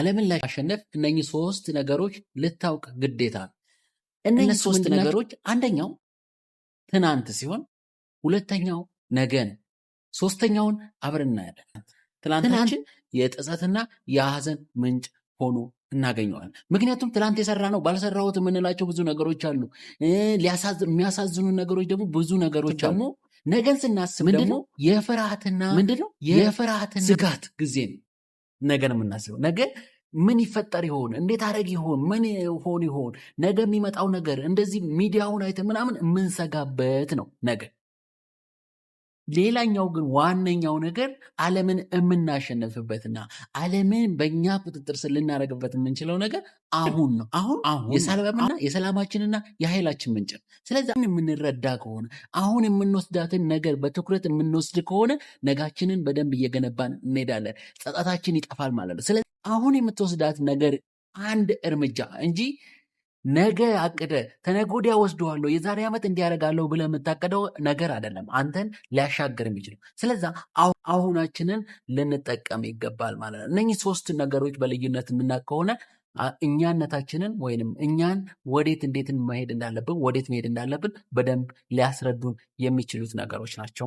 ዓለምን ለማሸነፍ እነኚህ 3 ነገሮች ልታውቅ ግዴታ ነው። እነኚህ 3 ነገሮች አንደኛው ትናንት ሲሆን፣ ሁለተኛው ነገ ነው። ሶስተኛውን አብረን እናያለን። ትናንታችን የጸጸትና የሐዘን ምንጭ ሆኖ እናገኘዋለን። ምክንያቱም ትናንት የሰራ ነው ባልሰራሁት የምንላቸው ብዙ ነገሮች አሉ። የሚያሳዝኑ ነገሮች ደግሞ ብዙ ነገሮች አሉ። ነገን ስናስብ ደግሞ የፍርሃትና ስጋት ጊዜ ነው። ነገን የምናስበው ነገ ምን ይፈጠር ይሆን? እንዴት አደረግ ይሆን? ምን ሆን ይሆን? ነገ የሚመጣው ነገር እንደዚህ ሚዲያውን አይተን ምናምን የምንሰጋበት ነው ነገ። ሌላኛው ግን ዋነኛው ነገር ዓለምን የምናሸንፍበትና ዓለምን በእኛ ቁጥጥር ስር ልናደርግበት የምንችለው ነገር አሁን ነው። አሁን የሰላማችንና የኃይላችን ምንጭ ነው። ስለዚህ የምንረዳ ከሆነ አሁን የምንወስዳትን ነገር በትኩረት የምንወስድ ከሆነ ነጋችንን በደንብ እየገነባን እንሄዳለን። ጸጸታችን ይጠፋል ማለት ነው። ስለዚህ አሁን የምትወስዳት ነገር አንድ እርምጃ እንጂ ነገ አቅደ ተነገ ወዲያ ወስደዋለሁ የዛሬ ዓመት እንዲያደርጋለሁ ብለህ የምታቀደው ነገር አይደለም አንተን ሊያሻገር የሚችለው። ስለዛ አሁናችንን ልንጠቀም ይገባል ማለት ነው። እነኚህ 3 ነገሮች በልዩነት የምናውቅ ከሆነ እኛነታችንን ወይንም እኛን እንዴት መሄድ እንዳለብን በደንብ ሊያስረዱን የሚችሉት ነገሮች ናቸው።